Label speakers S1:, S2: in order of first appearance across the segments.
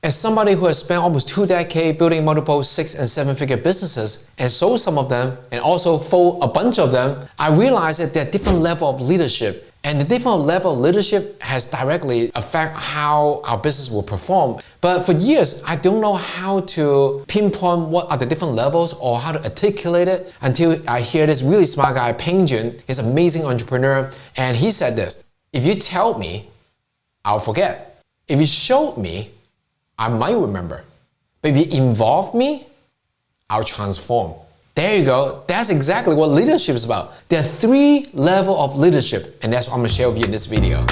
S1: As somebody who has spent almost 2 decades building multiple 6- and 7-figure businesses and sold some of them and also fold a bunch of them, I realized that there are different levels of leadership. And the different level of leadership has directly affect how our business will perform. But for years, I don't know how to pinpoint what are the different levels or how to articulate it until I hear this really smart guy, Peng Jun. He's an amazing entrepreneur. And he said this: if you tell me, I'll forget. If you showed me, I might remember. But if you involve me, I'll transform. There you go. That's exactly what leadership is about. There are 3 levels of leadership, and that's what I'm gonna share with you in this video.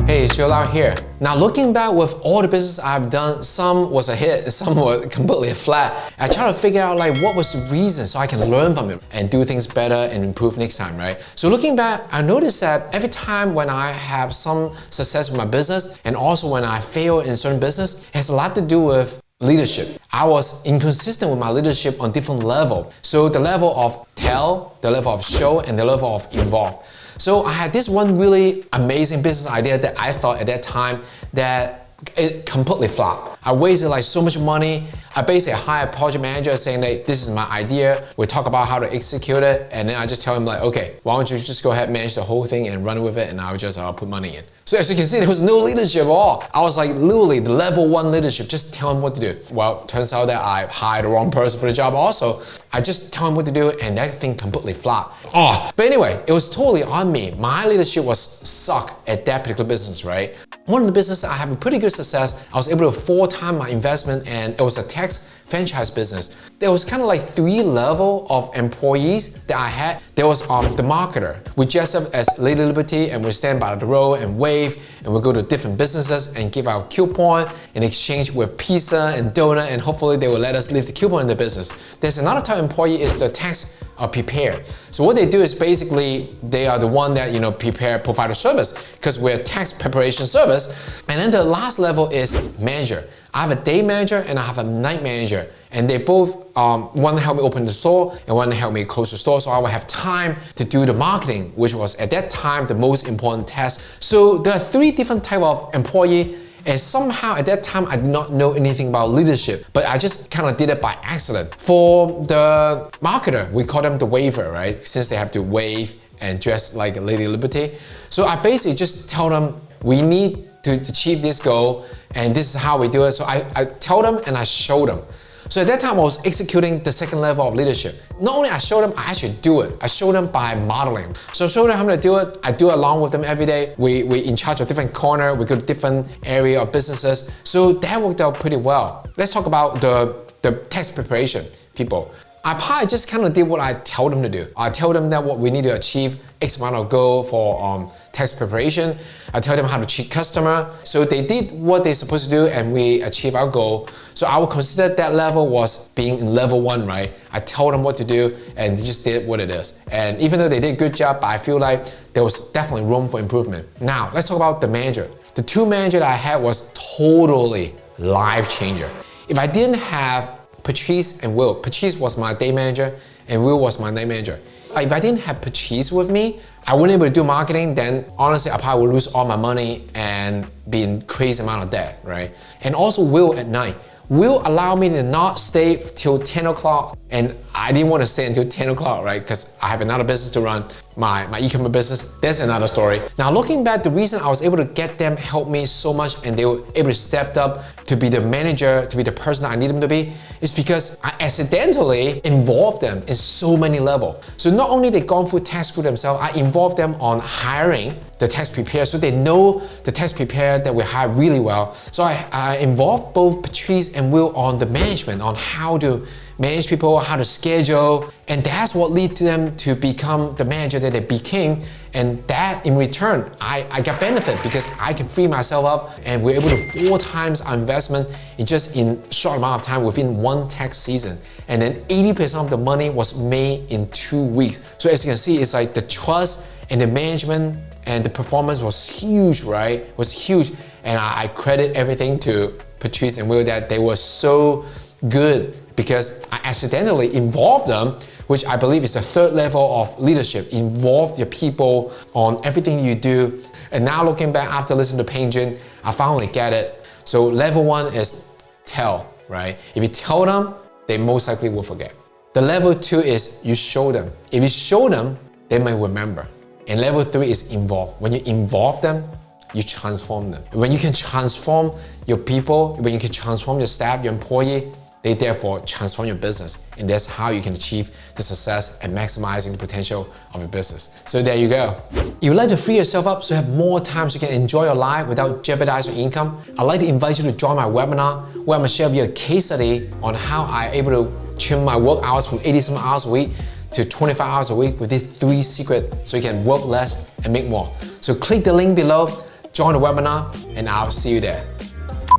S1: Hey, it's Joe Lau here. Now, looking back with all the business I've done, some was a hit, some were completely flat. I try to figure out like what was the reason so I can learn from it and do things better and improve next time, right? So looking back, I noticed that every time when I have some success with my business and also when I fail in certain business, it has a lot to do with leadership. I was inconsistent with my leadership on different levels. So the level of tell, the level of show, and the level of involve. So I had this one really amazing business idea that I thought at that time that it completely flopped. I wasted like so much money. I basically hired a project manager saying that this is my idea. We talk about how to execute it, and then I just tell him like, okay, why don't you just go ahead and manage the whole thing and run with it, and I'll just put money in. So as you can see, there was no leadership at all. I was like literally the level 1 leadership, just tell him what to do. Well, turns out that I hired the wrong person for the job also. I just tell him what to do, and that thing completely flopped. But anyway, it was totally on me. My leadership was suck at that particular business, right? One of the businesses I have a pretty good success. I was able to 4x my investment, and it was a tax franchise business. There was kind of like 3 levels of employees that I had. There was the marketer. We dress up as Lady Liberty and we stand by the road and wave, and we go to different businesses and give out coupon in exchange with pizza and donut, and hopefully they will let us leave the coupon in the business. There's another type of employee is the tax prepare. So what they do is basically they are the one that provide a service because we're a tax preparation service. And then the last level is manager. I have a day manager and I have a night manager, and they both one help me open the store and one help me close the store, so I would have time to do the marketing, which was at that time the most important task. So there are 3 different type of employee. And somehow at that time, I did not know anything about leadership, but I just kind of did it by accident. For the marketer, we call them the waver, right? Since they have to wave and dress like a Lady Liberty. So I basically just tell them, we need to achieve this goal, and this is how we do it. So I tell them and I show them. So at that time, I was executing the 2nd level of leadership. Not only I show them, I actually do it. I show them by modeling. So show them how to do it. I do it along with them every day. We in charge of different corner. We go to different area of businesses. So that worked out pretty well. Let's talk about the tax preparation people. I probably just kind of did what I tell them to do. I tell them that what we need to achieve X amount of goal for tax preparation. I tell them how to treat customer. So they did what they're supposed to do and we achieve our goal. So I would consider that level was being in level 1, right? I tell them what to do and they just did what it is. And even though they did a good job, I feel like there was definitely room for improvement. Now, let's talk about the manager. The 2 managers that I had was totally life changer. If I didn't have Patrice and Will. Patrice was my day manager and Will was my night manager. If I didn't have Patrice with me, I wouldn't be able to do marketing, then honestly, I probably would lose all my money and be in crazy amount of debt, right? And also Will at night. Will allow me to not stay till 10 o'clock, and I didn't want to stay until 10 o'clock, right? Because I have another business to run, my e-commerce business. That's another story. Now looking back, the reason I was able to get them help me so much and they were able to step up to be the manager, to be the person that I need them to be, is because I accidentally involved them in so many levels. So not only they gone through tax school themselves, I involved them on hiring the tax preparer, so they know the tax preparer that we hire really well. So I involved both Patrice and Will on the management, on how to manage people, how to schedule, and that's what led to them to become the manager that they became. And that in return, I got benefit because I can free myself up and we're able to 4 times our investment in just in short amount of time within 1 tax season. And then 80% of the money was made in 2 weeks. So as you can see, it's like the trust and the management and the performance was huge, right? It was huge. And I credit everything to Patrice and Will that they were so good because I accidentally involved them, which I believe is the 3rd level of leadership. Involve your people on everything you do. And now looking back after listening to Pain Jin, I finally get it. So level 1 is tell, right? If you tell them, they most likely will forget. The level 2 is you show them. If you show them, they may remember. And level 3 is involve. When you involve them, you transform them. When you can transform your people, when you can transform your staff, your employee, they therefore transform your business. And that's how you can achieve the success and maximizing the potential of your business. So there you go. If you'd like to free yourself up so you have more time so you can enjoy your life without jeopardizing your income, I'd like to invite you to join my webinar where I'm gonna share with you a case study on how I'm able to trim my work hours from 80-some hours a week to 25 hours a week with these 3 secrets so you can work less and make more. So click the link below, join the webinar, and I'll see you there.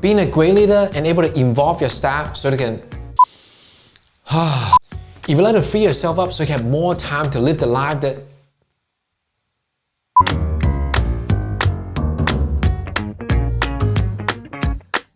S1: Being a great leader and able to involve your staff so they can if you'd like to free yourself up so you can have more time to live the life that